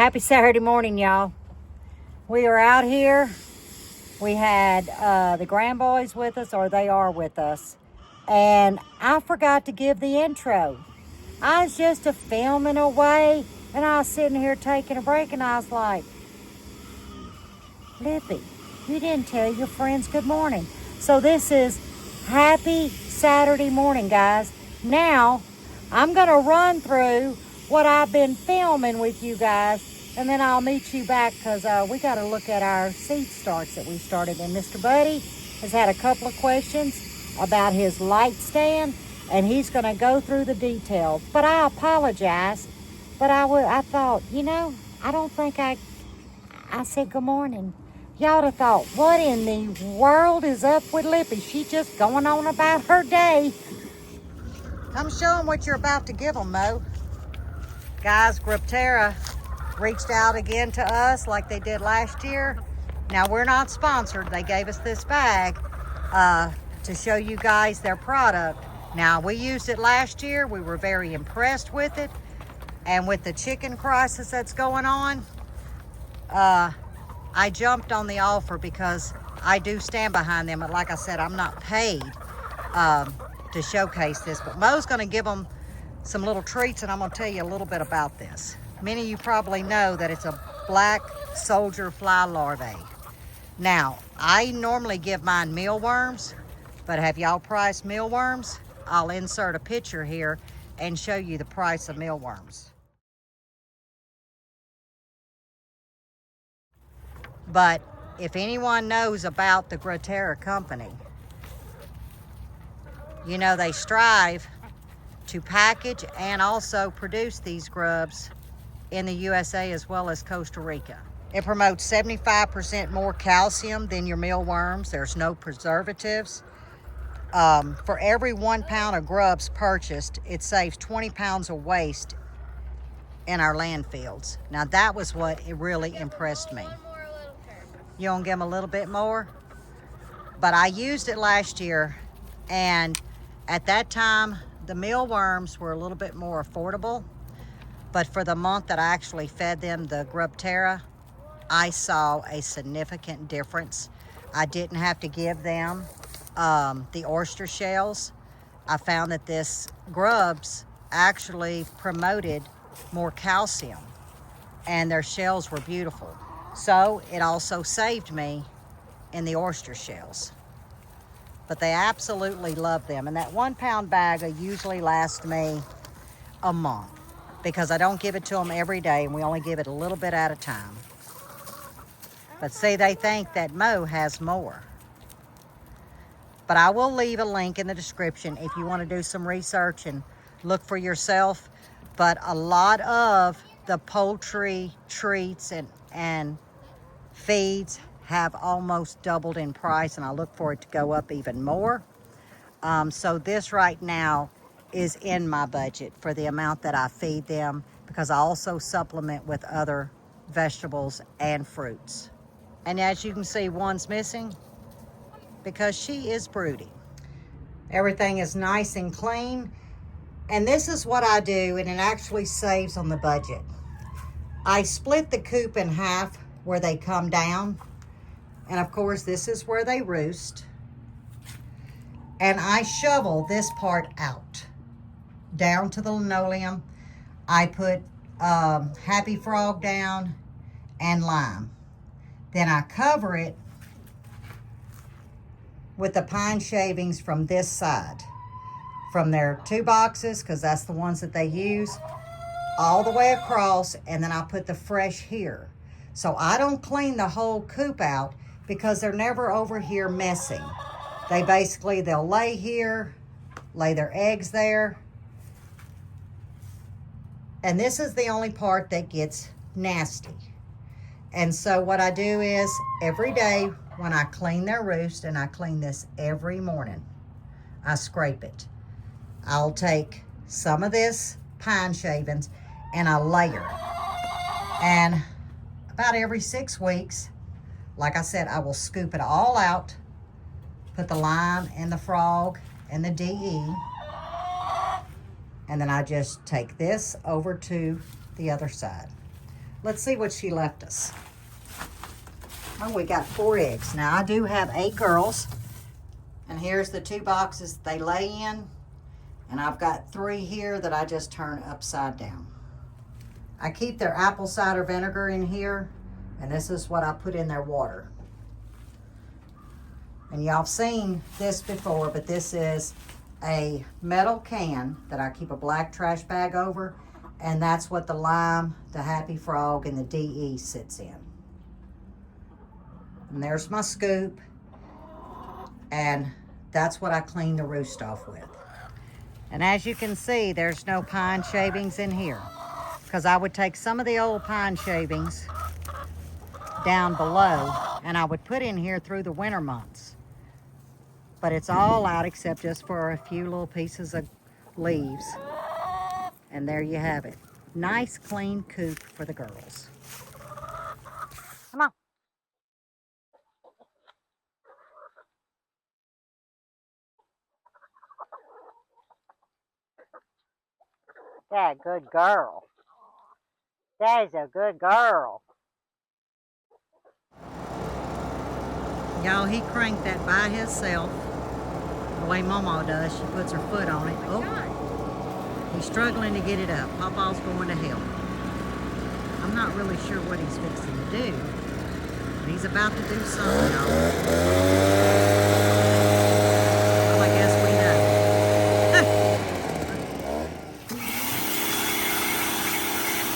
Happy Saturday morning, y'all. We are out here. We had the Grandboys with us, or they are with us. And I forgot to give the intro. I was just a filming away, and I was sitting here taking a break, and I was like, Lippy, you didn't tell your friends good morning. So this is happy Saturday morning, guys. Now, I'm going to run through what I've been filming with you guys, and then I'll meet you back because we got to look at our seed starts that we started. And Mr. Buddy has had a couple of questions about his light stand, and he's going to go through the details. But I apologize, but I thought, I don't think I said good morning. Y'all would have thought, what in the world is up with Lippy? She just going on about her day. Come show them what you're about to give them, Mo. Guys, Grub Terra reached out again to us like they did last year. Now, we're not sponsored. They gave us this bag to show you guys their product. Now, we used it last year. We were very impressed with it. And with the chicken crisis that's going on, I jumped on the offer because I do stand behind them. But like I said, I'm not paid to showcase this. But Mo's going to give them some little treats, and I'm going to tell you a little bit about this. Many of you probably know that it's a black soldier fly larvae. Now, I normally give mine mealworms, but have y'all priced mealworms? I'll insert a picture here and show you the price of mealworms. But if anyone knows about the Grub Terra company, you know they strive to package and also produce these grubs in the USA as well as Costa Rica. It promotes 75% more calcium than your mealworms. There's no preservatives. For every 1 pound of grubs purchased, it saves 20 pounds of waste in our landfills. Now that was what it really impressed me. You want to give them a little bit more? But I used it last year, and at that time, the mealworms were a little bit more affordable. But for the month that I actually fed them the Grub Terra, I saw a significant difference. I didn't have to give them the oyster shells. I found that this grubs actually promoted more calcium, and their shells were beautiful. So it also saved me in the oyster shells. But they absolutely love them. And that 1 pound bag usually lasts me a month because I don't give it to them every day, and we only give it a little bit at a time. But see, they think that Mo has more. But I will leave a link in the description if you want to do some research and look for yourself. But a lot of the poultry treats and feeds have almost doubled in price, and I look for it to go up even more. So this right now is in my budget for the amount that I feed them, because I also supplement with other vegetables and fruits. And as you can see, one's missing because she is broody. Everything is nice and clean. And this is what I do, and it actually saves on the budget. I split the coop in half where they come down. And of course, this is where they roost. And I shovel this part out, down to the linoleum. I put Happy Frog down and lime. Then I cover it with the pine shavings from this side, from their 2 boxes, because that's the ones that they use, all the way across, and then I put the fresh here. So I don't clean the whole coop out because they're never over here messing. They'll lay here, lay their eggs there. And this is the only part that gets nasty. And so what I do is every day when I clean their roost, and I clean this every morning, I scrape it. I'll take some of this pine shavings and I layer. And about every 6 weeks, like I said, I will scoop it all out, put the lime and the frog and the DE, and then I just take this over to the other side. Let's see what she left us. Oh, we got 4 eggs. Now, I do have 8 girls. And here's the 2 boxes they lay in. And I've got 3 here that I just turn upside down. I keep their apple cider vinegar in here. And this is what I put in their water. And y'all have seen this before, but this is a metal can that I keep a black trash bag over. And that's what the lime, the Happy Frog, and the DE sits in. And there's my scoop. And that's what I clean the roost off with. And as you can see, there's no pine shavings in here, because I would take some of the old pine shavings down below and I would put in here through the winter months. But it's all out except just for a few little pieces of leaves. And there you have it. Nice clean coop for the girls. Come on. That good girl. That is a good girl. Y'all, he cranked that by himself. The way Mama does, she puts her foot on it. Oh, he's struggling to get it up. Papa's going to help. I'm not really sure what he's fixing to do, but he's about to do something, y'all. Well, I guess we know.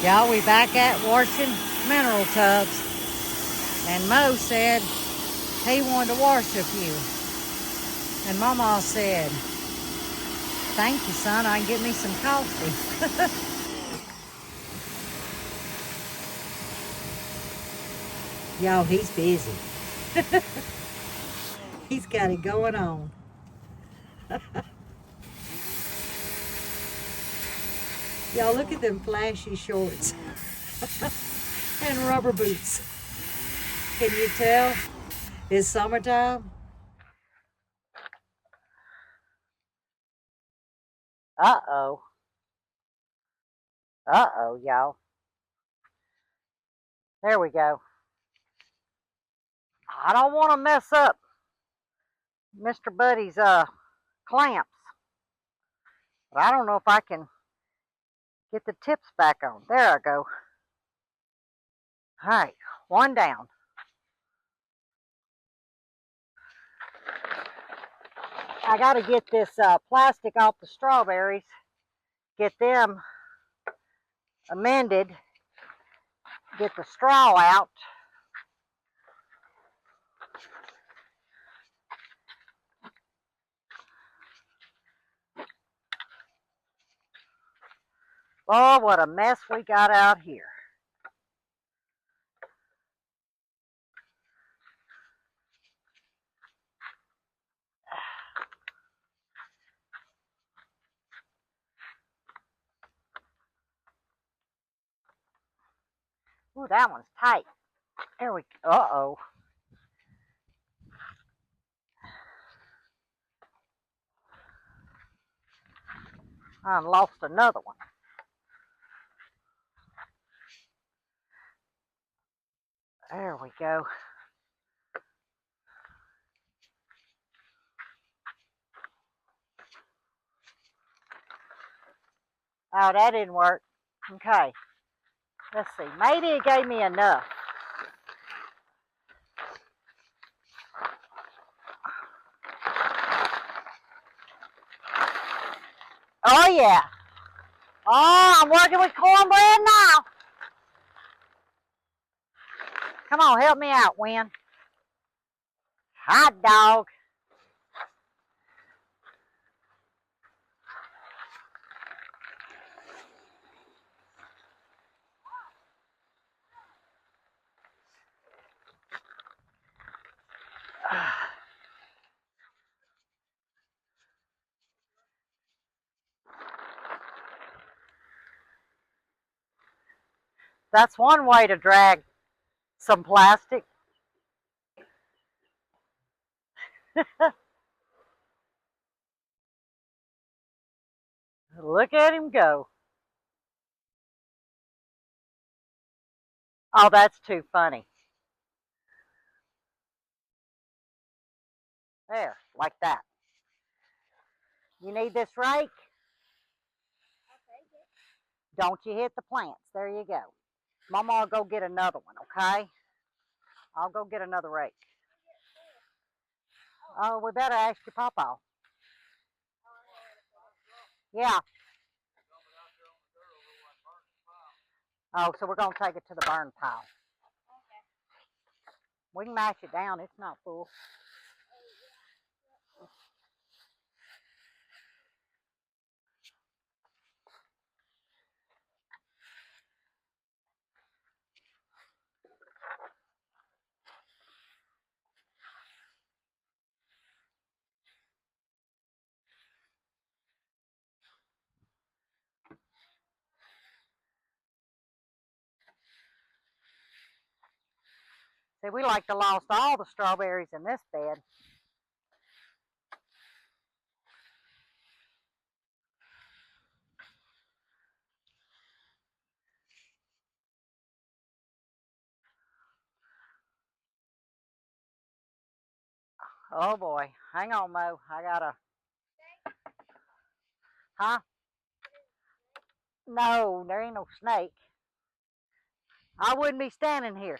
Y'all, we back at washing mineral tubs, and Mo said he wanted to wash a few. And Mama said, "Thank you, son, I can get me some coffee." Y'all, he's busy. He's got it going on. Y'all, look at them flashy shorts and rubber boots. Can you tell it's summertime? Uh-oh. Uh-oh, y'all. There we go. I don't want to mess up Mr. Buddy's clamps. But I don't know if I can get the tips back on. There I go. All right, one down. I got to get this plastic off the strawberries, get them amended, get the straw out. Oh, what a mess we got out here. Ooh, that one's tight. There we go. Uh-oh. I lost another one. There we go. Oh, that didn't work. Okay. Let's see. Maybe it gave me enough. Oh, yeah. Oh, I'm working with cornbread now. Come on, help me out, Win. Hot dog. That's one way to drag some plastic. Look at him go. Oh, that's too funny. There, like that. You need this rake? Don't you hit the plants. There you go. Mama will go get another one, okay? I'll go get another rake. Oh, we better ask your papa. Yeah. Oh, so we're going to take it to the burn pile. We can mash it down. It's not full. See, we like to lost all the strawberries in this bed. Oh boy. Hang on, Mo. I gotta. Huh? No, there ain't no snake. I wouldn't be standing here.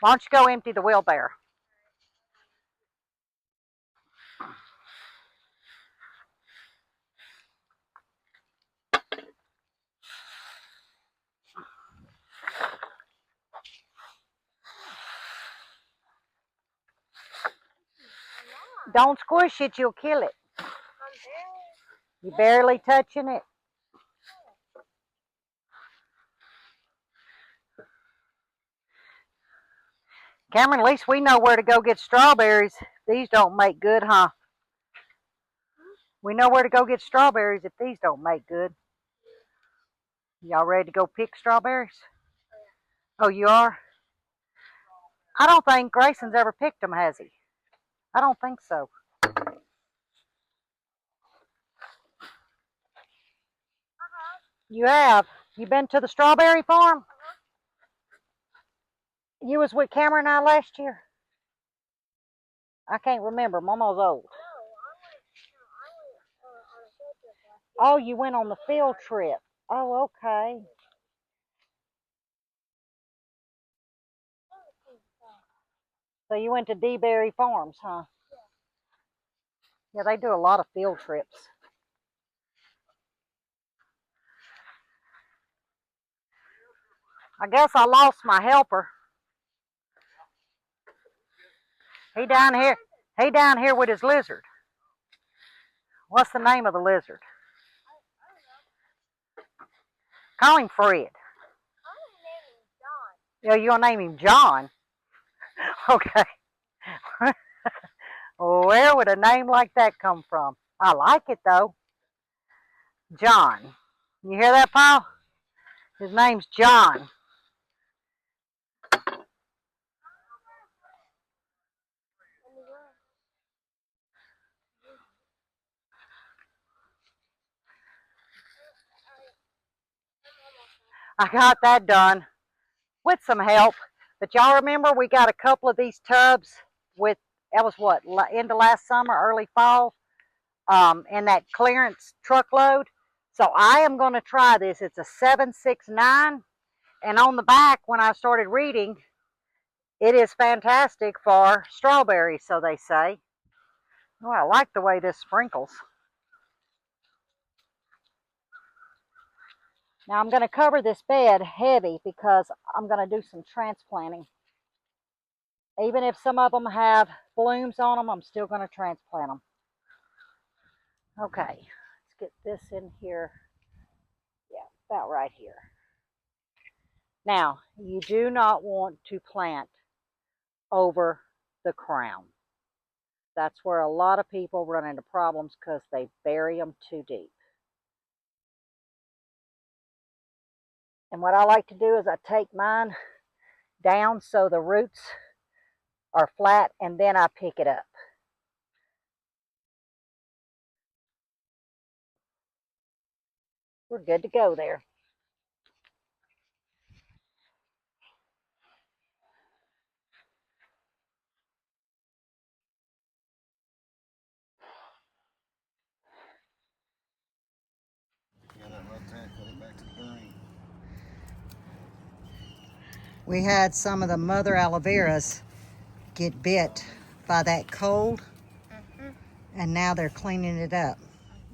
Why don't you go empty the wheelbarrow? Don't squish it, you'll kill it. You barely touching it. Cameron, at least we know where to go get strawberries. These don't make good, huh? We know where to go get strawberries if these don't make good. Y'all ready to go pick strawberries? Oh, you are? I don't think Grayson's ever picked them, has he? I don't think so. You have? You been to the strawberry farm? You was with Cameron and I last year? I can't remember. Mama's old. Oh, you went on the field trip. Oh, okay. So you went to DeBerry Farms, huh? Yeah, they do a lot of field trips. I guess I lost my helper. He down here. He down here with his lizard. What's the name of the lizard? Call him Fred. Yeah, you'll name him John. Okay. Where would a name like that come from? I like it though. John. You hear that, Paul? His name's John. I got that done with some help. But y'all remember we got a couple of these tubs with, that was what, end of last summer, early fall, in that clearance truckload. So I am going to try this. It's a 769. And on the back, when I started reading, it is fantastic for strawberries, so they say. Oh, I like the way this sprinkles. Now I'm going to cover this bed heavy because I'm going to do some transplanting. Even if some of them have blooms on them, I'm still going to transplant them. Okay, let's get this in here. Yeah, about right here. Now, you do not want to plant over the crown. That's where a lot of people run into problems because they bury them too deep. And what I like to do is I take mine down so the roots are flat and then I pick it up. we're good to go there. We had some of the mother aloe veras get bit by that cold, and now they're cleaning it up.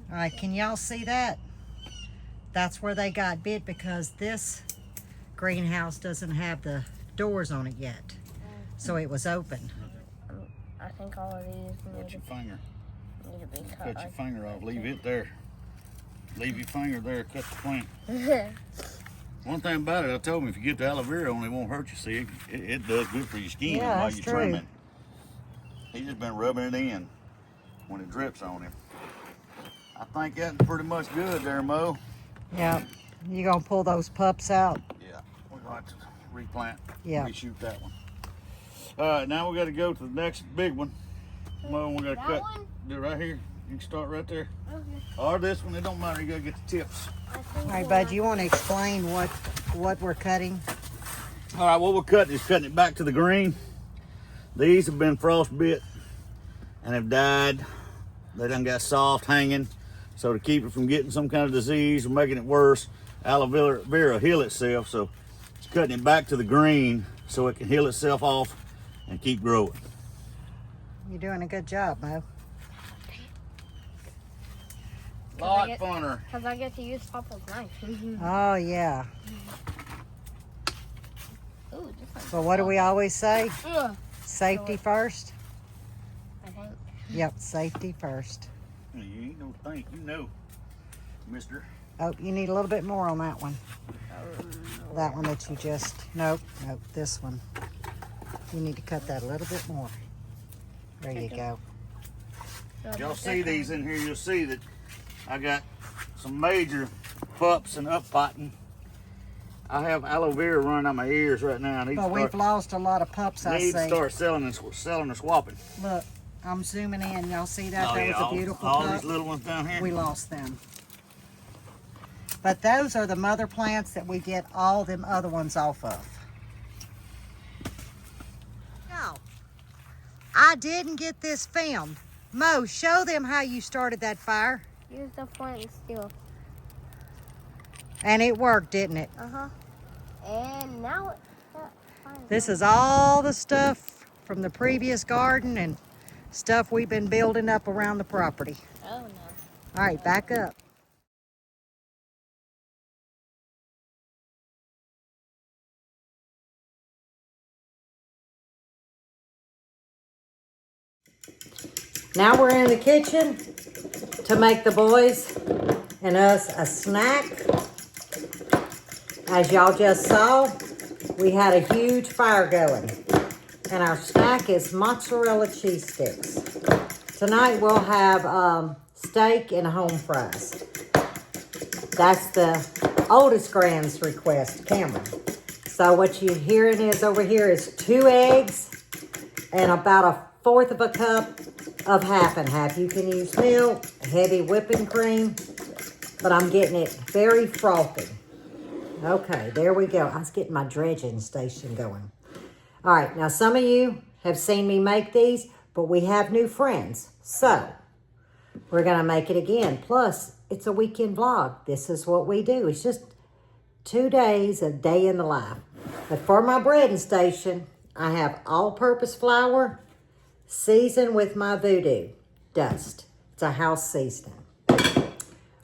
All right, can y'all see that? That's where they got bit because this greenhouse doesn't have the doors on it yet, so it was open. I think all of these Cut your finger. need to be cut. Cut your finger off. Leave it there. Leave your finger there. Cut the plant. One thing about it, I told him if you get the aloe vera on, it won't hurt you. See, it does good for your skin Yeah, while that's you're true. trimming. He's just been rubbing it in when it drips on him. I think that's pretty much good there, Mo. Yeah, you gonna pull those pups out? Yeah, we're going to replant. Yeah. Reshoot that one. All right, now we got to go to the next big one. Mo, we got to That cut. one? Do it right here. You can start right there. Okay. Or this one, it don't matter. You got to get the tips. All right, bud, you want to explain what we're cutting? All right, what we're cutting is cutting it back to the green. These have been frostbit and have died. They done got soft hanging. So to keep it from getting some kind of disease or making it worse, aloe vera heal itself. So it's cutting it back to the green so it can heal itself off and keep growing. You're doing a good job, Mo. Lot funner. Because I get to use Papa's knife. Oh, yeah. Ooh, this one's But what do we always say? Ugh, Safety first? I think. Yep, safety first. You ain't no think, you know, mister. Oh, you need a little bit more on that one. That one that you just, nope, this one. You need to cut that a little bit more. There you go. Y'all see these in here, you'll see that I got some major pups and uppotting. I have aloe vera running out my ears right now. I need But to we've start, lost a lot of pups, I need to see. start selling and swapping. Look, I'm zooming in. Y'all see that? Oh, That yeah, was a beautiful all pup. these little ones down here. We lost them. But those are the mother plants that we get all them other ones off of. Now, I didn't get this filmed. Mo, show them how you started that fire. Use the flint and steel. And it worked, didn't it? Uh-huh. And now This is all the stuff from the previous garden and stuff we've been building up around the property. Oh, no. All right, back up. Now we're in the kitchen to make the boys and us a snack. As y'all just saw, we had a huge fire going. And our snack is mozzarella cheese sticks. Tonight we'll have steak and home fries. That's the oldest grand's request, Cameron. So what you're hearing is over here is 2 eggs and about 1/4 of a cup of half and half. You can use milk, heavy whipping cream, but I'm getting it very frothy. Okay, there we go. I was getting my dredging station going. All right, now some of you have seen me make these, but we have new friends. So we're gonna make it again. Plus, it's a weekend vlog. This is what we do. It's just 2 days, a day in the life. But for my breading station, I have all-purpose flour seasoned with my voodoo dust. It's a house seasoning.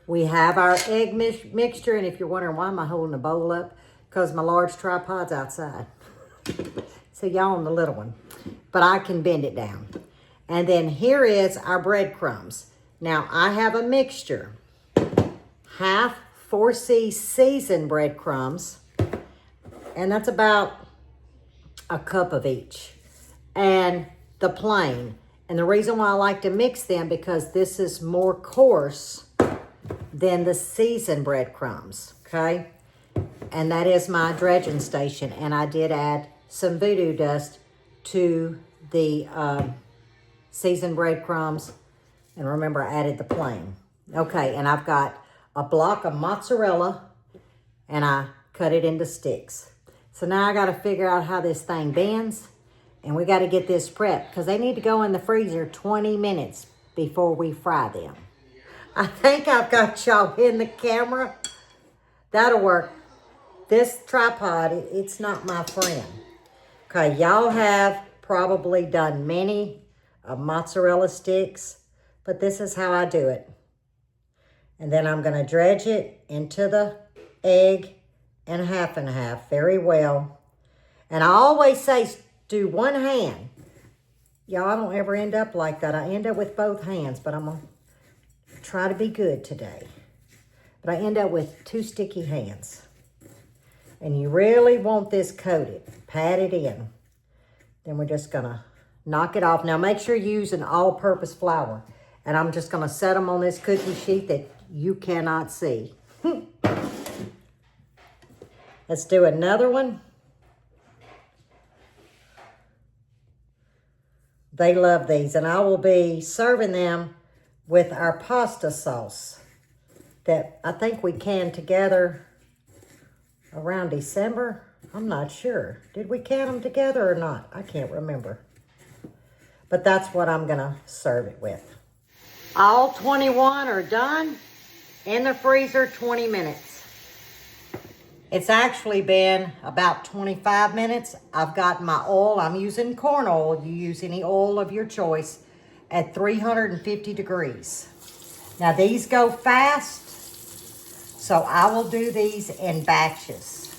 We have our egg mixture, and if you're wondering why am I holding the bowl up, because my large tripod's outside. So y'all on the little one, but I can bend it down. And then here is our breadcrumbs. Now I have a mixture, half 4C seasoned breadcrumbs, and that's about a cup of each. And the plain. And the reason why I like to mix them, because this is more coarse than the seasoned breadcrumbs, okay? And that is my dredging station. And I did add some voodoo dust to the seasoned breadcrumbs. And remember, I added the plain. Okay, and I've got a block of mozzarella and I cut it into sticks. So now I got to figure out how this thing bends, and we got to get this prepped because they need to go in the freezer 20 minutes before we fry them. I think I've got y'all in the camera. That'll work. This tripod, it's not my friend. Okay, y'all have probably done many mozzarella sticks, but this is how I do it. And then I'm going to dredge it into the egg and half very well. And I always say do one hand. Y'all, I don't ever end up like that. I end up with both hands, but I'm going to try to be good today. But I end up with 2 sticky hands. And you really want this coated. Pat it in. Then we're just going to knock it off. Now make sure you use an all-purpose flour. And I'm just going to set them on this cookie sheet that you cannot see. Let's do another one. They love these, and I will be serving them with our pasta sauce that I think we canned together around December. I'm not sure. Did we can them together or not? I can't remember. But that's what I'm gonna serve it with. All 21 are done. In the freezer, 20 minutes. It's actually been about 25 minutes. I've got my oil. I'm using corn oil. You use any oil of your choice at 350 degrees. Now these go fast, so I will do these in batches.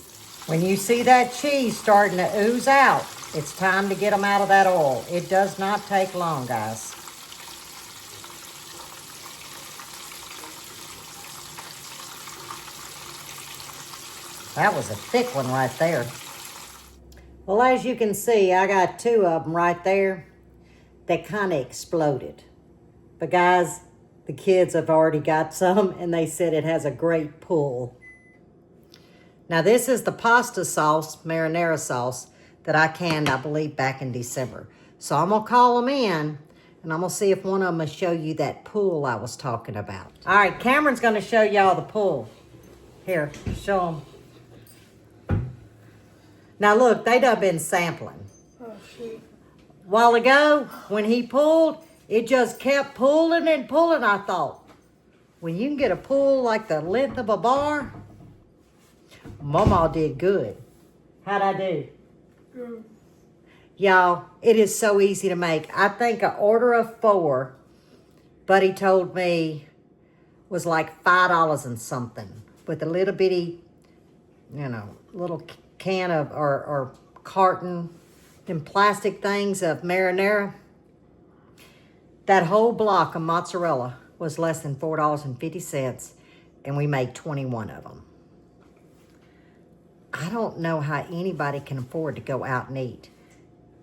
When you see that cheese starting to ooze out, it's time to get them out of that oil. It does not take long, guys. That was a thick one right there. Well, as you can see, I got 2 of them right there that kind of exploded. But guys, the kids have already got some, and they said it has a great pull. Now, this is the pasta sauce, marinara sauce, that I canned, I believe, back in December. So I'm going to call them in, and I'm going to see if one of them will show you that pull I was talking about. All right, Cameron's going to show y'all the pull. Here, show them. Now look, they done been sampling. Oh, shoot. A while ago, when he pulled, it just kept pulling and pulling. I thought, when you can get a pull like the length of a bar, Mama did good. How'd I do? Good. Y'all, it is so easy to make. I think an order of 4, Buddy told me, was like $5 and something. With a little bitty, little can of, or carton, them plastic things of marinara. That whole block of mozzarella was less than $4.50, and we made 21 of them. I don't know how anybody can afford to go out and eat.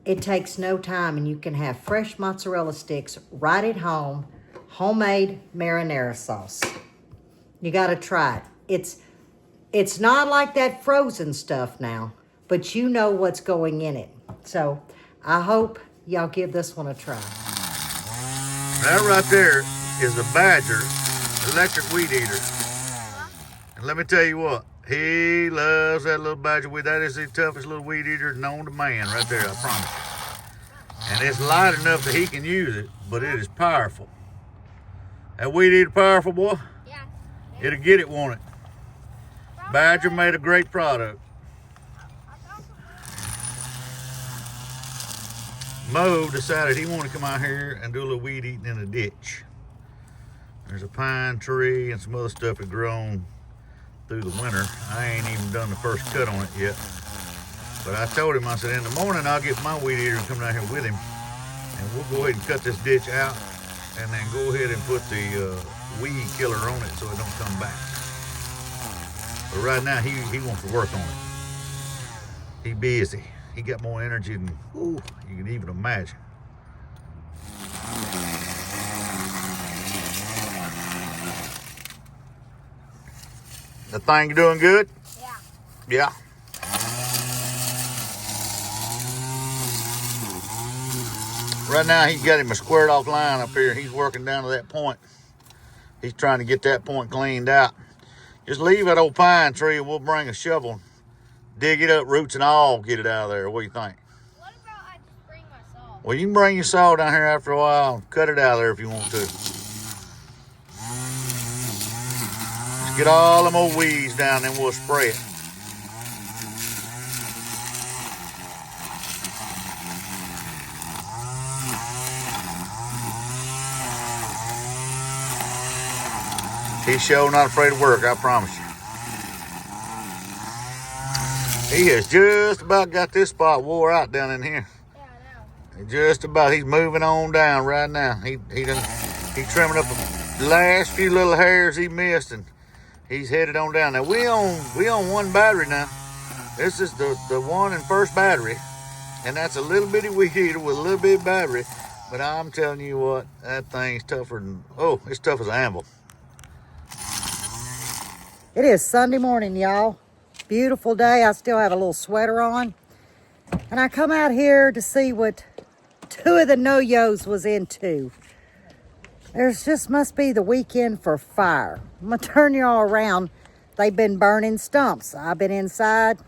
It takes no time, and you can have fresh mozzarella sticks right at home, homemade marinara sauce. You got to try it. It's not like that frozen stuff now, but you know what's going in it. So I hope y'all give this one a try. That right there is the Badger electric weed eater. And let me tell you what, he loves that little Badger weed. That is the toughest little weed eater known to man right there, I promise you. And it's light enough that he can use it, but it is powerful. That weed eater powerful, boy? Yeah. It'll get it, won't it? Badger made a great product. Mo decided he wanted to come out here and do a little weed eating in a ditch. There's a pine tree and some other stuff that grown through the winter. I ain't even done the first cut on it yet. But I told him, I said, in the morning I'll get my weed eater and come down here with him. And we'll go ahead and cut this ditch out and then go ahead and put the weed killer on it so it don't come back. But right now, he wants to work on it. He busy. He got more energy than you can even imagine. The thing doing good? Yeah. Yeah. Right now, he's got him a squared off line up here. He's working down to that point. He's trying to get that point cleaned out. Just leave that old pine tree and we'll bring a shovel, dig it up, roots and all, get it out of there. What do you think? What about I just bring my saw? Well, you can bring your saw down here after a while and cut it out of there if you want to. Just get all them old weeds down, then we'll spray it. He's sure not afraid of work, I promise you. He has just about got this spot wore out down in here. Yeah, I know. Just about. He's moving on down right now. He's trimming up the last few little hairs he missed, and he's headed on down. Now we on one battery now. This is the one and first battery, and that's a little bitty weed eater with a little bit battery. But I'm telling you what, that thing's tougher than it's tough as an anvil. It is Sunday morning, y'all. Beautiful day. I still have a little sweater on. And I come out here to see what two of the no-yos was into. There's just must be the weekend for fire. I'm gonna turn y'all around. They've been burning stumps. I've been inside,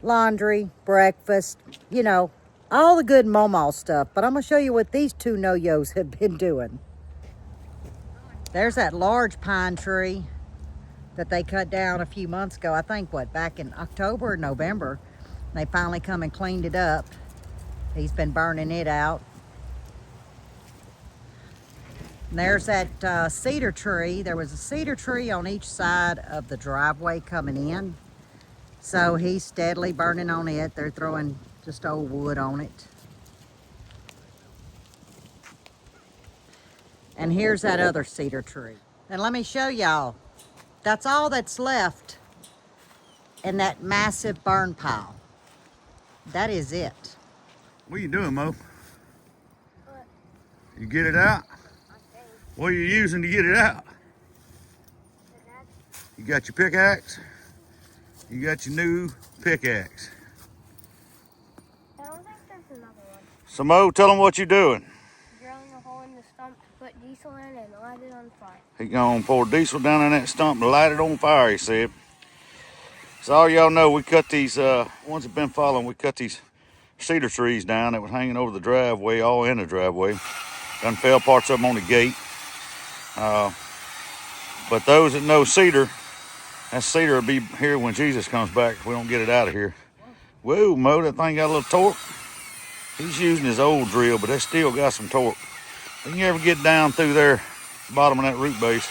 laundry, breakfast, you know, all the good Momo stuff. But I'm gonna show you what these two no-yos have been doing. There's that large pine tree that they cut down a few months ago. I think, back in October or November. They finally come and cleaned it up. He's been burning it out. And there's that cedar tree. There was a cedar tree on each side of the driveway coming in. So he's steadily burning on it. They're throwing just old wood on it. And here's that other cedar tree. And let me show y'all. That's all that's left in that massive burn pile. That is it. What are you doing, Mo? What? You get it out? What are you using to get it out? You got your pickaxe? You got your new pickaxe. I don't think there's another one. So Mo, tell them what you're doing. Drilling a hole in the stump to put diesel in and light it on fire. He gonna pour diesel down in that stump to light it on fire, he said. So all y'all know, we cut these, ones that been following, we cut these cedar trees down that was hanging over the driveway, all in the driveway. Done fell parts of them on the gate. But those that know cedar, that cedar will be here when Jesus comes back if we don't get it out of here. Whoa, Mo, that thing got a little torque. He's using his old drill, but that still got some torque. When you ever get down through there, bottom of that root base,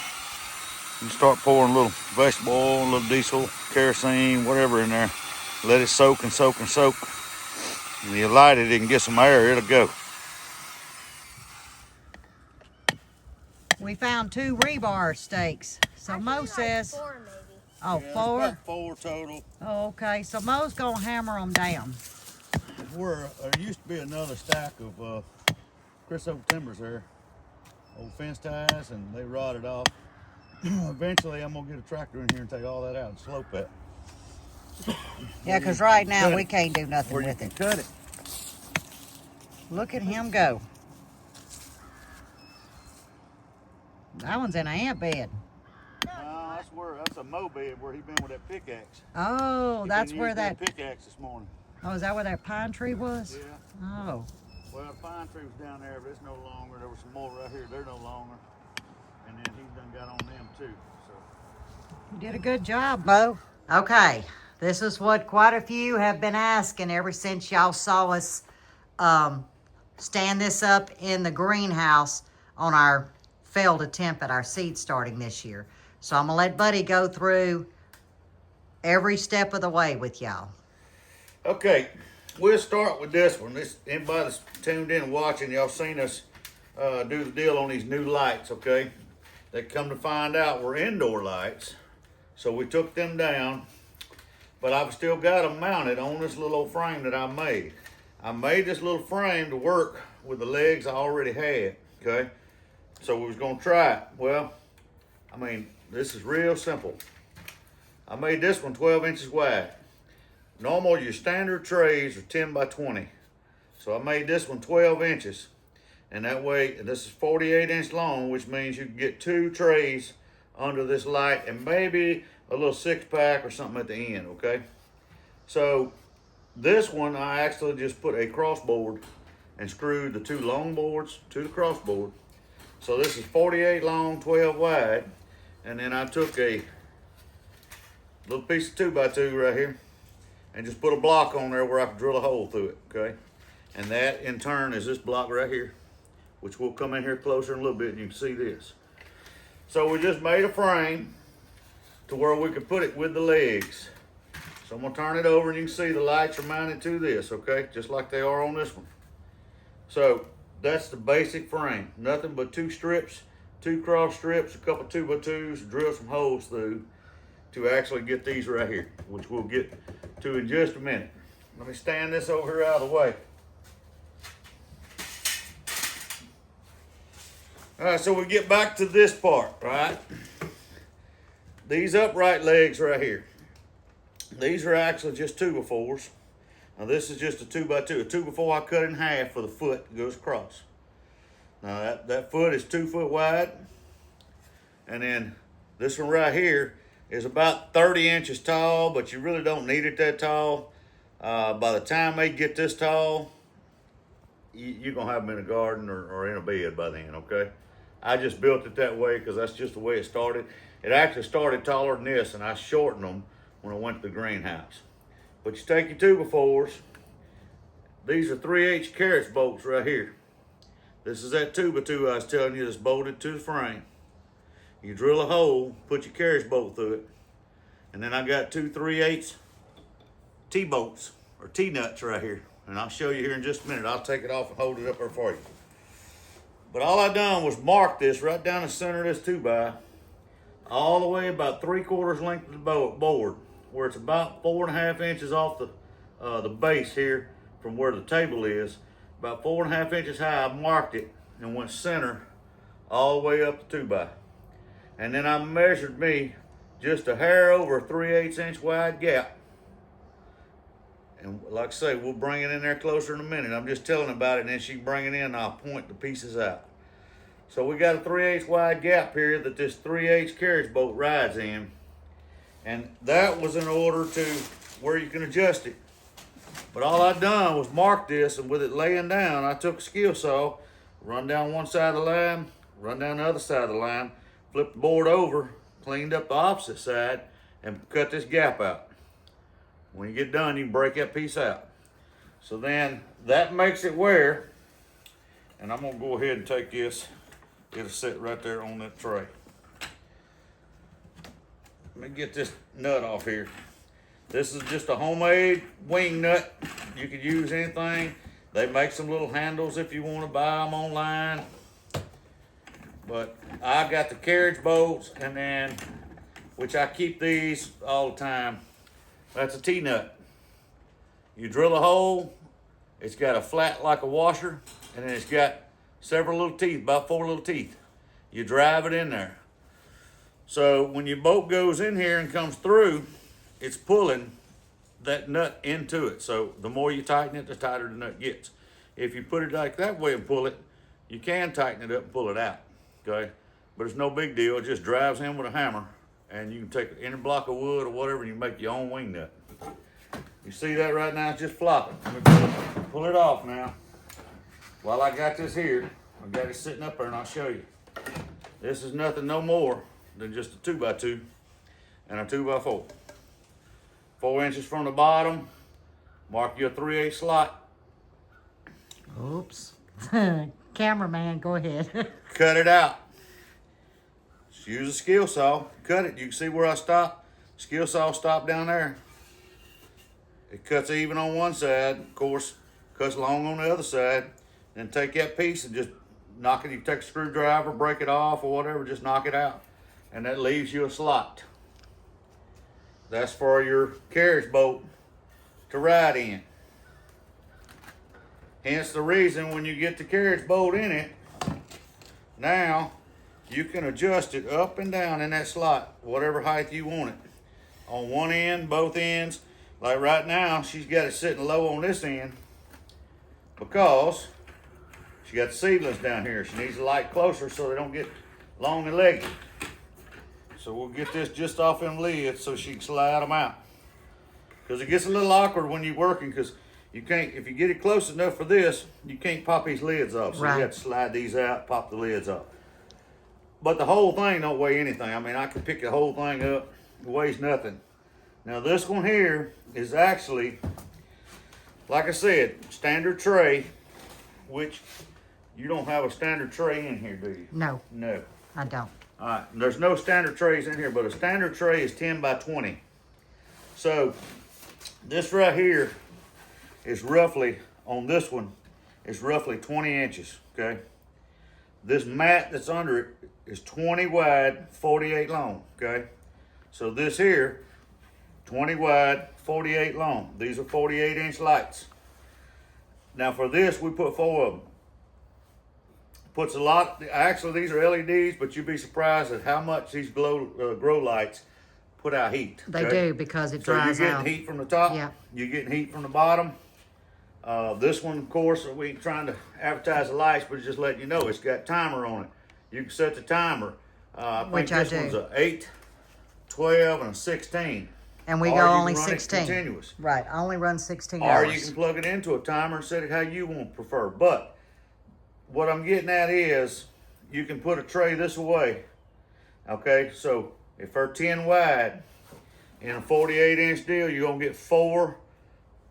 you start pouring a little vegetable oil, a little diesel, kerosene, whatever in there. Let it soak and soak and soak. And you light it and get some air, it'll go. We found 2 rebar stakes. So Mo says, Like 4 maybe. oh, Yeah, 4? about 4 total. Oh, okay. So Mo's gonna hammer them down. There used to be another stack of Chris Oak timbers there, old fence ties, and they rotted off. Eventually, I'm gonna get a tractor in here and take all that out and slope it. Yeah, because right now we can't do nothing Or you with can it. cut it. Look at him go. That one's in an ant bed. No, that's a mow bed where he been with that pickaxe. Oh, He that's been where using that. pickaxe this morning. Oh, is that where that pine tree was? Yeah. Oh, Well, the pine tree was down there, but it's no longer. There was some more right here. They're no longer. And then he's done got on them too. So. you did a good job, Mo. Okay, this is what quite a few have been asking ever since y'all saw us stand this up in the greenhouse on our failed attempt at our seed starting this year. So I'm gonna let Buddy go through every step of the way with y'all. Okay, we'll start with this one. Anybody that's tuned in and watching, y'all seen us do the deal on these new lights, okay? They come to find out we're indoor lights, so we took them down, but I've still got them mounted on this little old frame that I made. I made this little frame to work with the legs I already had, okay? So we was gonna try it. Well, I mean, this is real simple. I made this one 12 inches wide. Normal, your standard trays are 10 by 20. So I made this one 12 inches. And that way, this is 48 inch long, which means you can get 2 trays under this light, and maybe a little 6-pack or something at the end, okay? So this one, I actually just put a crossboard and screwed the 2 long boards to the crossboard. So this is 48 long, 12 wide, and then I took a little piece of 2x2 right here and just put a block on there where I could drill a hole through it, okay? And that in turn is this block right here, which we'll come in here closer in a little bit and you can see this. So we just made a frame to where we could put it with the legs. So I'm gonna turn it over and you can see the lights are mounted to this, okay? Just like they are on this one. So that's the basic frame. Nothing but 2 strips, 2 cross strips, a couple 2x2s, drill some holes through to actually get these right here, which we'll get to in just a minute. Let me stand this over here out of the way. All right, so we get back to this part, right? These upright legs right here. These are actually just 2x4s. Now this is just a 2x2. A 2x4 I cut in half for the foot that goes across. Now that foot is 2 foot wide. And then this one right here is about 30 inches tall, but you really don't need it that tall. By the time they get this tall, you're gonna have them in a garden or in a bed by then, okay? I just built it that way because that's just the way it started. It actually started taller than this, and I shortened them when I went to the greenhouse. But you take your 2x4s. These are 3/8 carrots bolts right here. This is that 2x2 I was telling you that's bolted to the frame. You drill a hole, put your carriage bolt through it, and then I got 2 3/8 T-bolts or T-nuts right here. And I'll show you here in just a minute. I'll take it off and hold it up there for you. But all I done was mark this right down the center of this 2x, all the way about 3/4 length of the board, where it's about 4.5 inches off the base here from where the table is. About 4.5 inches high, I marked it and went center all the way up the 2x. And then I measured me just a hair over a 3/8 inch wide gap. And like I say, we'll bring it in there closer in a minute. I'm just telling about it, and then she can bring it in and I'll point the pieces out. So we got a 3/8 wide gap here that this 3/8 carriage bolt rides in. And that was in order to where you can adjust it. But all I done was mark this, and with it laying down, I took a skill saw, run down one side of the line, run down the other side of the line, flipped the board over, cleaned up the opposite side, and cut this gap out. When you get done, you can break that piece out. So then that makes it where, and I'm gonna go ahead and take this, it'll sit right there on that tray. Let me get this nut off here. This is just a homemade wing nut. You could use anything. They make some little handles if you want to buy them online. But I got the carriage bolts, and then, which I keep these all the time. That's a T-nut. You drill a hole, it's got a flat like a washer, and then it's got several little teeth, about 4 little teeth. You drive it in there. So when your bolt goes in here and comes through, it's pulling that nut into it. So the more you tighten it, the tighter the nut gets. If you put it like that way and pull it, you can tighten it up and pull it out, okay? But it's no big deal. It just drives in with a hammer, and you can take any block of wood or whatever, and you make your own wing nut. You see that right now? It's just flopping. Let me pull it off now. While I got this here, I got it sitting up there, and I'll show you. This is nothing no more than just a 2x2 and a 2x4. 4 inches from the bottom, mark your 3/8 slot. Oops. Cameraman, go ahead. Cut it out. Just use a skill saw, cut it. You can see where I stopped. Skill saw stopped down there. It cuts even on one side, of course, cuts long on the other side. Then take that piece and just knock it. You take a screwdriver, break it off or whatever, just knock it out. And that leaves you a slot. That's for your carriage bolt to ride in. Hence the reason when you get the carriage bolt in it, now you can adjust it up and down in that slot, whatever height you want it. On one end, both ends. Like right now, she's got it sitting low on this end because she got the seedlings down here. She needs to light closer so they don't get long and leggy. So we'll get this just off them lids so she can slide them out. Because it gets a little awkward when you're working, because you can't, if you get it close enough for this, you can't pop these lids off. So Right. you have to slide these out, pop the lids off. But the whole thing don't weigh anything. I mean, I can pick the whole thing up. It weighs nothing. Now this one here is actually, like I said, standard tray, which you don't have a standard tray in here, do you? No, No. I don't. All right, there's no standard trays in here, but a standard tray is 10 by 20. So this right here is roughly, on this one, is roughly 20 inches, okay? This mat that's under it is 20 wide, 48 long, okay? So this here, 20 wide, 48 long. These are 48-inch lights. Now for this, we put 4 of them. Puts a lot, actually these are LEDs, but you'd be surprised at how much these grow lights put out heat. They okay? do, because it So you're dries getting out. heat from the top, Yeah. you're getting heat from the bottom. This one, of course, we ain't trying to advertise the lights, but just letting you know, it's got timer on it. You can set the timer. I think Which I this do. one's a 8, 12, and a 16. And we Or go you only can run it 16. continuous. Right, I only run 16 Or hours. you can plug it into a timer and set it how you want to prefer. But what I'm getting at is, you can put a tray this away. Okay, so if they're 10 wide in a 48-inch deal, you're gonna get 4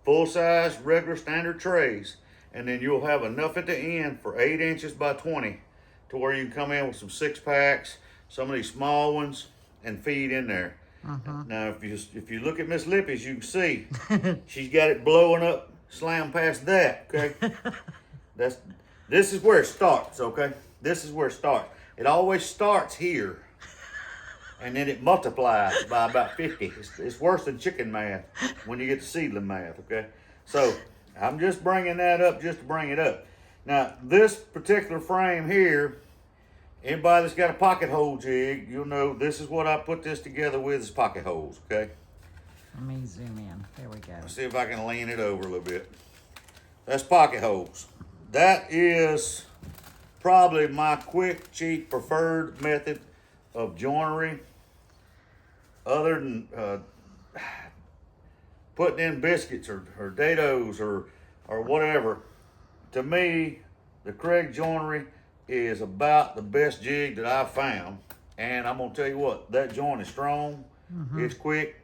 full-size regular standard trays, and then you'll have enough at the end for 8 inches by 20 to where you can come in with some 6-packs, some of these small ones, and feed in there. Now, if you look at Miss Lippy's, you can see she's got it blowing up, slam past that. Okay, this is where it starts. Okay, this is where it starts. It always starts here, and then it multiplies by about 50. It's worse than chicken math when you get to seedling math. Okay, so I'm just bringing that up just to bring it up. Now, this particular frame here, anybody that's got a pocket hole jig, you'll know this is what I put this together with, is pocket holes, okay? Let me zoom in. There we go. Let's see if I can lean it over a little bit. That's pocket holes. That is probably my quick, cheap, preferred method of joinery, other than putting in biscuits or dados or whatever. To me, the Craig joinery is about the best jig that I've found. And I'm gonna tell you what, that joint is strong, it's quick,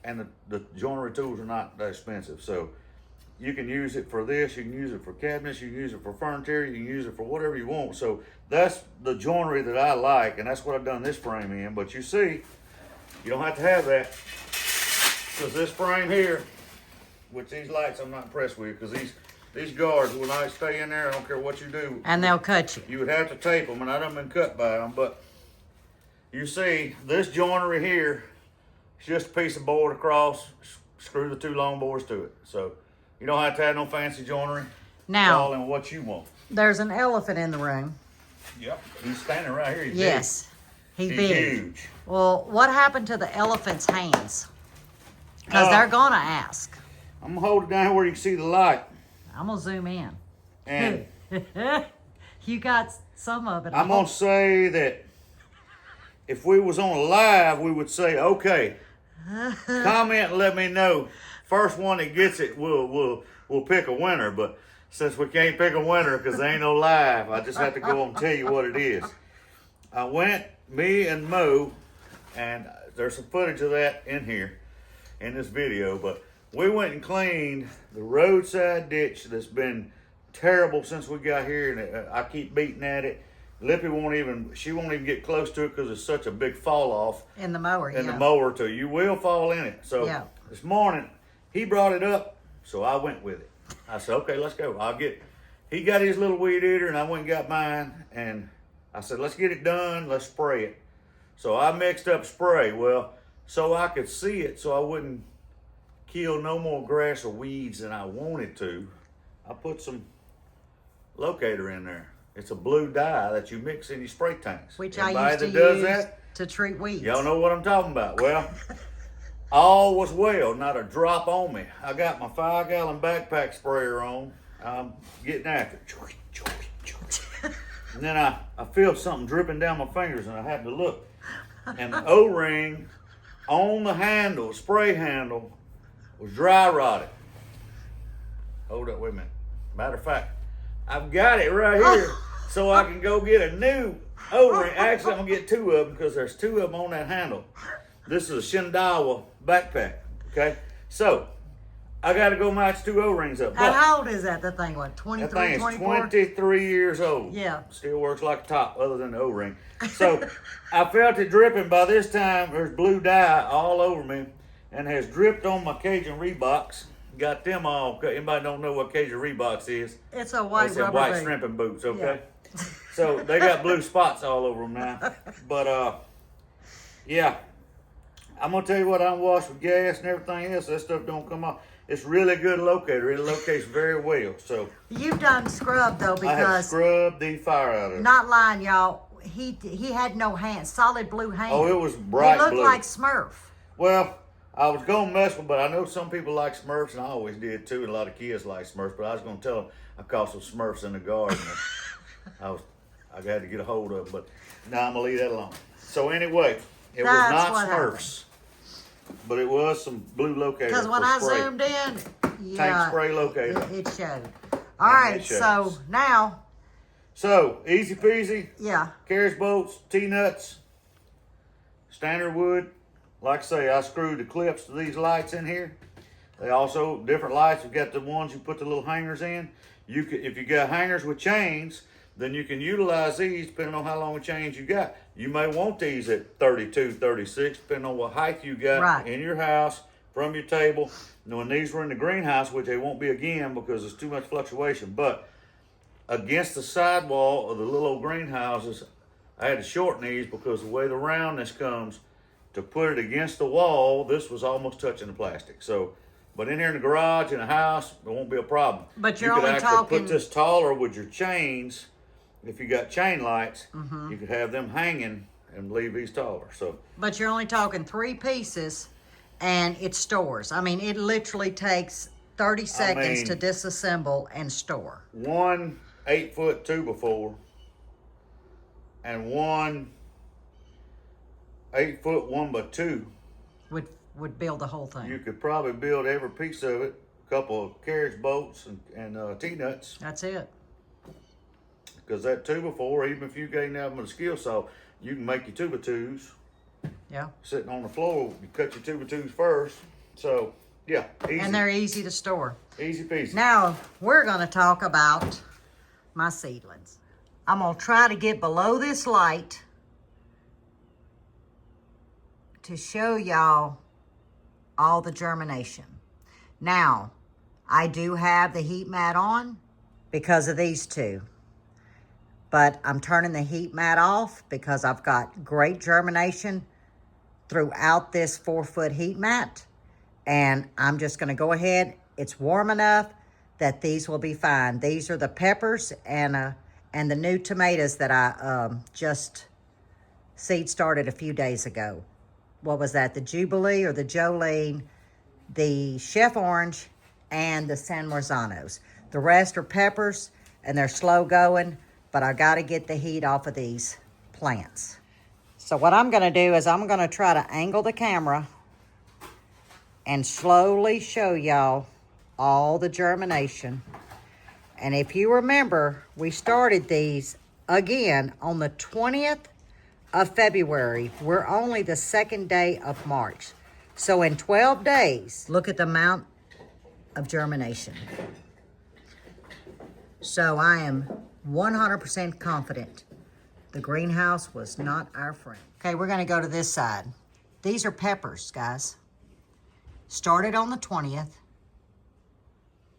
and the joinery tools are not that expensive. So you can use it for this, you can use it for cabinets, you can use it for furniture, you can use it for whatever you want. So that's the joinery that I like, and that's what I've done this frame in. But you see, you don't have to have that, because this frame here, with these lights, I'm not impressed with, because these guards will not stay in there. I don't care what you do. And they'll cut you. You would have to tape them, and I done been cut by them. But you see, this joinery here is just a piece of board across, screw the 2 long boards to it. So you don't have to have no fancy joinery. Now, It's all in what you want. there's an elephant in the room. Yep. He's standing right here. He's Yes, he's big. big. He's huge. Well, what happened to the elephant's hands? Because they're gonna ask. I'm gonna hold it down here where you can see the light. I'm gonna zoom in. And You got some of it. I'm gonna say that if we was on live, we would say, okay, comment and let me know. First one that gets it, we'll pick a winner. But since we can't pick a winner because there ain't no live, I just have to go and tell you what it is. I went, me and Mo, and there's some footage of that in here, in this video, but we went and cleaned the roadside ditch that's been terrible since we got here, and I keep beating at it. Lippy won't even get close to it because it's such a big fall off in the mower. in the mower too. You will fall in it. So this morning he brought it up, so I went with it. I said, okay, let's go. He got his little weed eater and I went and got mine, and I said, let's get it done, let's spray it. So I mixed up spray, well, so I could see it, so I wouldn't kill no more grass or weeds than I wanted to. I put some locator in there. It's a blue dye that you mix in your spray tanks. Which Everybody I used to that does use that, to treat weeds. y'all know what I'm talking about. Well, all was well, not a drop on me. I got my 5-gallon backpack sprayer on. I'm getting after it. And then I feel something dripping down my fingers, and I had to look. and the O-ring on the handle, spray handle, was dry rotted. Hold up, wait a minute. Matter of fact, I've got it right here so I can go get a new O-ring. Actually, I'm gonna get two of them because there's two of them on that handle. This is a Shindawa backpack, okay? So, I gotta go match two O-rings up. And how old is that? The thing, what, 23, That thing is 24? 23 years old. Yeah. Still works like a top other than the O-ring. So, I felt it dripping. By this time, there's blue dye all over me and has dripped on my Cajun Reeboks. Got them all. Anybody don't know what Cajun Reeboks is? It's a white It's rubber white boot. shrimping boots, okay? Yeah. So, they got blue spots all over them now. But, yeah. I'm going to tell you what, I'm washed with gas and everything else. That stuff don't come off. It's really good locator. It locates very well. So You've done scrub though, I have because scrubbed the fire out of it. not lying, y'all. He had no hands, solid blue hands. Oh, it was bright He looked blue. like Smurf. Well, I was going to mess with, but I know some people like Smurfs, and I always did too. And a lot of kids like Smurfs, but I was going to tell them I caught some Smurfs in the garden. I had to get a hold of them, but now I'm gonna leave that alone. So anyway, it was That's not what Smurfs, but it was some blue locator. Because when for I spray. zoomed in, yeah, Tank spray locator. it showed. All right, it shows. so now, So easy peasy. yeah, Carriage bolts, T-nuts, standard wood. Like I say, I screwed the clips to these lights in here. They also, different lights, we've got the ones you put the little hangers in. You could, if you got hangers with chains, then you can utilize these depending on how long of chains you got. You may want these at 32, 36, depending on what height you got Right. in your house, from your table. And when these were in the greenhouse, which they won't be again because there's too much fluctuation, but against the sidewall of the little old greenhouses, I had to shorten these because the way the roundness comes, to put it against the wall, this was almost touching the plastic. So, but in here in the garage, in the house, it won't be a problem. But you're you could only actually talking- put this taller with your chains. If you got chain lights, Mm-hmm. you could have them hanging and leave these taller. So, but you're only talking 3 pieces, and it stores. I mean, it literally takes 30 seconds to disassemble and store. one 8-foot 2x4 and one 8-foot 1x2. Would build the whole thing. You could probably build every piece of it. A couple of carriage bolts and T-nuts. That's it. Because that 2x4, even if you gain out with a skill saw, you can make your 2x2s. Yeah. Sitting on the floor, you cut your 2x2s first. So, yeah, easy. And they're easy to store. Easy peasy. Now, we're going to talk about my seedlings. I'm going to try to get below this light to show y'all all the germination. Now, I do have the heat mat on because of these two. But I'm turning the heat mat off because I've got great germination throughout this 4-foot heat mat. And I'm just going to go ahead. It's warm enough that these will be fine. These are the peppers and the new tomatoes that I just seed started a few days ago. What was that? The Jubilee or the Jolene, the Chef Orange, and the San Marzanos. The rest are peppers, and they're slow going, but I got to get the heat off of these plants. So what I'm going to do is I'm going to try to angle the camera and slowly show y'all all the germination. And if you remember, we started these again on the 20th of February. We're only the 2nd day of March. So in 12 days, look at the amount of germination. So I am 100% confident the greenhouse was not our friend. Okay, we're gonna go to this side. These are peppers, guys. Started on the 20th,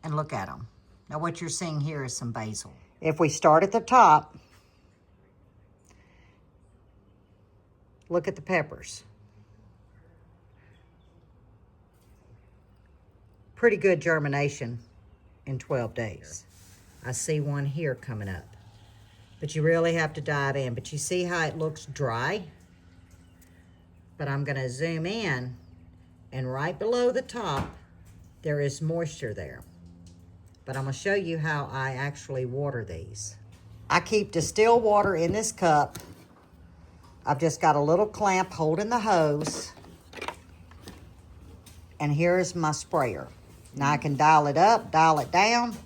and look at them. Now what you're seeing here is some basil. If we start at the top, look at the peppers. Pretty good germination in 12 days. I see one here coming up. But you really have to dive in. But you see how it looks dry? But I'm gonna zoom in, and right below the top, there is moisture there. But I'm gonna show you how I actually water these. I keep distilled water in this cup. I've just got a little clamp holding the hose. And here's my sprayer. Now I can dial it up, dial it down, and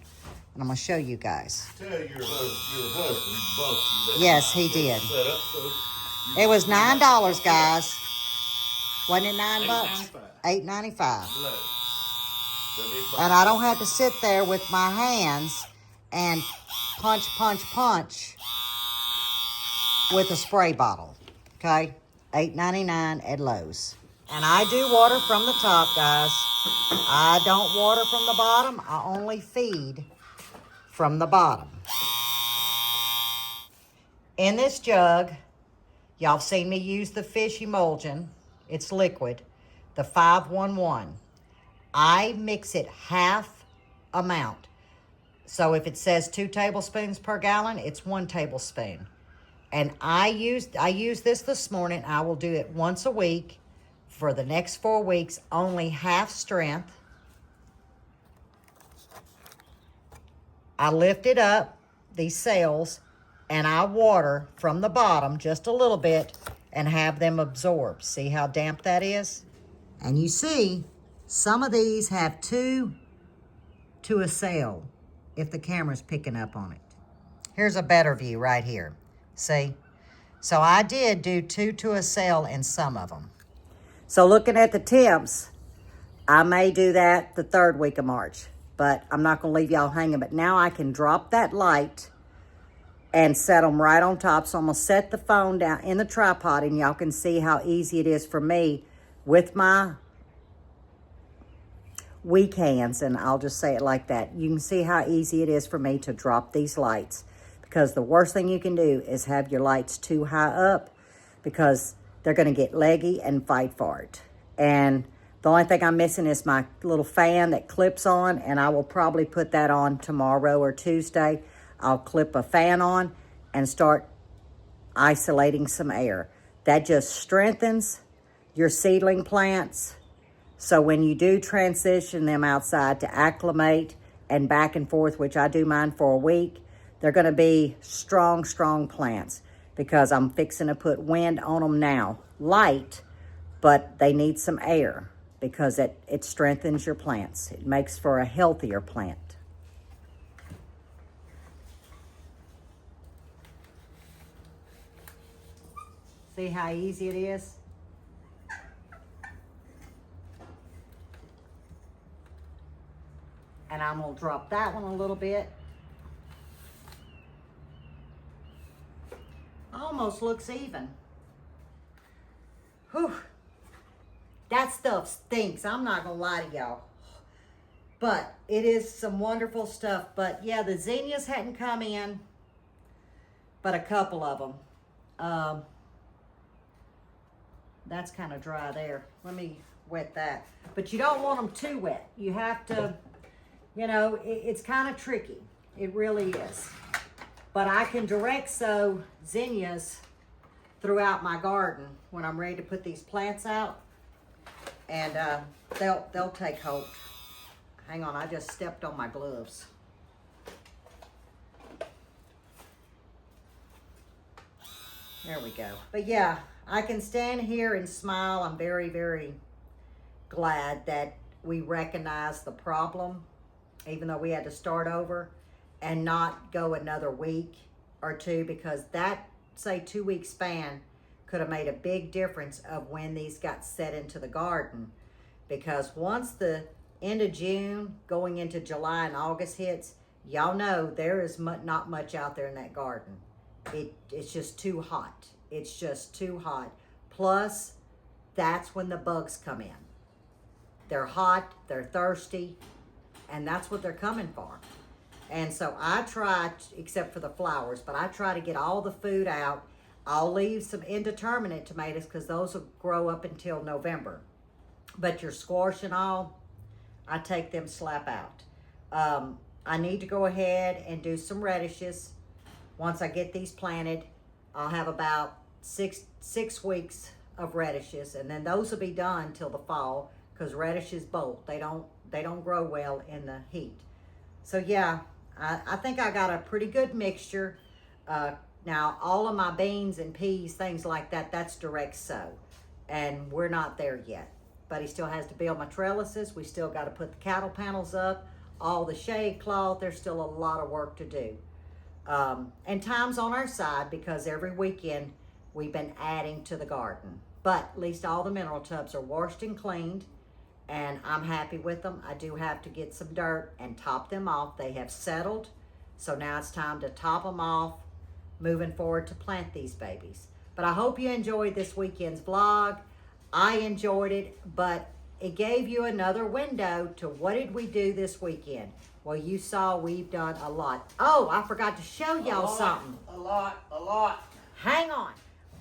I'm gonna show you guys. Tell your husband bought you that. Yes, he did. Set up so It was $9, guys. Wasn't it $9? $8.95. And I don't have to sit there with my hands and punch with a spray bottle. Okay? $8.99 at Lowe's. And I do water from the top, guys. I don't water from the bottom. I only feed from the bottom. In this jug, y'all seen me use the fish emulsion. It's liquid, the 511. I mix it half amount. So if it says 2 tablespoons per gallon, it's 1 tablespoon. And I used this morning. I will do it once a week for the next 4 weeks, only half strength. I lift it up, these cells, and I water from the bottom just a little bit and have them absorb. See how damp that is? And you see, some of these have 2 to a cell if the camera's picking up on it. Here's a better view right here. See? So I did do 2 to a cell in some of them. So looking at the temps, I may do that the 3rd week of March, but I'm not gonna leave y'all hanging. But now I can drop that light and set them right on top. So I'm gonna set the phone down in the tripod and y'all can see how easy it is for me with my weak hands, and I'll just say it like that. You can see how easy it is for me to drop these lights, because the worst thing you can do is have your lights too high up, because they're gonna get leggy and fight for it. And the only thing I'm missing is my little fan that clips on, and I will probably put that on tomorrow or Tuesday. I'll clip a fan on and start isolating some air. That just strengthens your seedling plants. So when you do transition them outside to acclimate and back and forth, which I do mine for a week, they're gonna be strong, strong plants, because I'm fixing to put wind on them now. Light, but they need some air, because it strengthens your plants. It makes for a healthier plant. See how easy it is? And I'm gonna drop that one a little bit. Almost looks even. Whew. That stuff stinks. I'm not gonna lie to y'all. But it is some wonderful stuff. But yeah, the zinnias hadn't come in, but a couple of them. That's kind of dry there. Let me wet that. But you don't want them too wet. You have to, you know, it's kind of tricky. It really is. But I can direct sow zinnias throughout my garden when I'm ready to put these plants out, and they'll take hold. Hang on, I just stepped on my gloves. There we go. But yeah, I can stand here and smile. I'm very, very glad that we recognize the problem, even though we had to start over and not go another week or 2, because that, say, 2-week span could have made a big difference of when these got set into the garden. Because once the end of June going into July and August hits, y'all know there is not much out there in that garden. It's just too hot. It's just too hot. Plus, that's when the bugs come in. They're hot, they're thirsty, and that's what they're coming for. And so I try, except for the flowers, but I try to get all the food out. I'll leave some indeterminate tomatoes, because those will grow up until November. But your squash and all, I take them slap out. I need to go ahead and do some radishes. Once I get these planted, I'll have about six weeks of radishes, and then those will be done till the fall, because radishes bolt. They don't grow well in the heat. So yeah, I think I got a pretty good mixture. Now, all of my beans and peas, things like that, that's direct sow. And we're not there yet. But he still has to build my trellises. We still got to put the cattle panels up, all the shade cloth. There's still a lot of work to do. And time's on our side because every weekend we've been adding to the garden. But at least all the mineral tubs are washed and cleaned, and I'm happy with them. I do have to get some dirt and top them off. They have settled, so now it's time to top them off, moving forward to plant these babies. But I hope you enjoyed this weekend's vlog. I enjoyed it, but it gave you another window to what did we do this weekend. Well, you saw we've done a lot. Oh, I forgot to show y'all something. A lot. Hang on.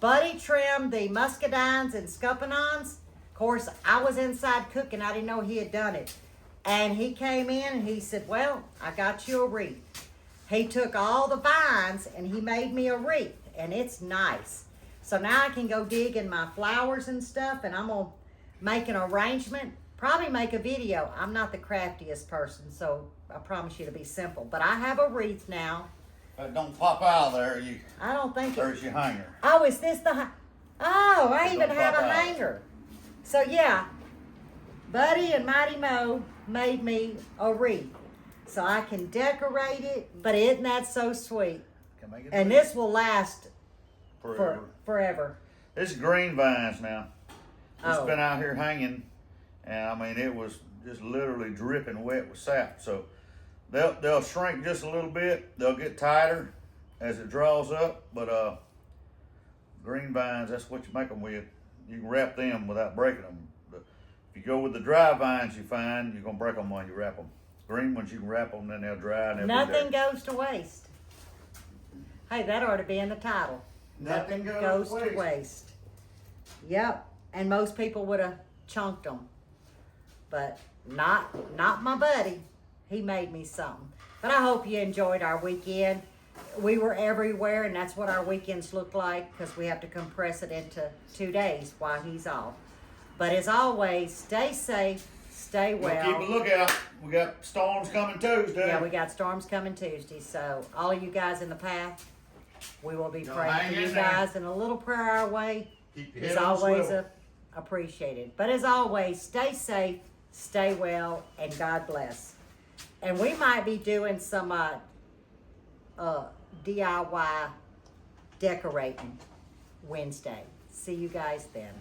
Buddy trimmed the muscadines and scuppernons. Of course, I was inside cooking. I didn't know he had done it. And he came in and he said, well, I got you a wreath. He took all the vines and he made me a wreath. And it's nice. So now I can go dig in my flowers and stuff, and I'm going to make an arrangement, probably make a video. I'm not the craftiest person, so I promise you it'll be simple. But I have a wreath now. If it don't pop out of there, I don't think there's your hanger. Oh, is this the Oh, I It even don't have pop a out. hanger. So yeah, Buddy and Mighty Mo made me a wreath. So I can decorate it, but isn't that so sweet? Can make it And big. this will last forever. This is green vines now. It's Oh. been out here hanging, and I mean it was just literally dripping wet with sap. So they'll shrink just a little bit. They'll get tighter as it draws up. But green vines, that's what you make them with. You can wrap them without breaking them. But if you go with the dry vines, you find you're gonna break them when you wrap them. Green ones you can wrap them, then they'll dry and they'll be Nothing there. goes to waste. Hey, that ought to be in the title. Nothing goes goes to waste. Yep. And most people would have chunked them. But not my buddy. He made me something. But I hope you enjoyed our weekend. We were everywhere, and that's what our weekends look like because we have to compress it into 2 days while he's off. But as always, stay safe, stay well. Keep a lookout. We got storms coming Tuesday. Yeah, we got storms coming Tuesday. So all of you guys in the path, we will be praying hang for you in there. guys, and a little prayer our way Keep your is head on the always swivel. appreciated. But as always, stay safe, stay well, and God bless. And we might be doing some DIY decorating Wednesday. See you guys then.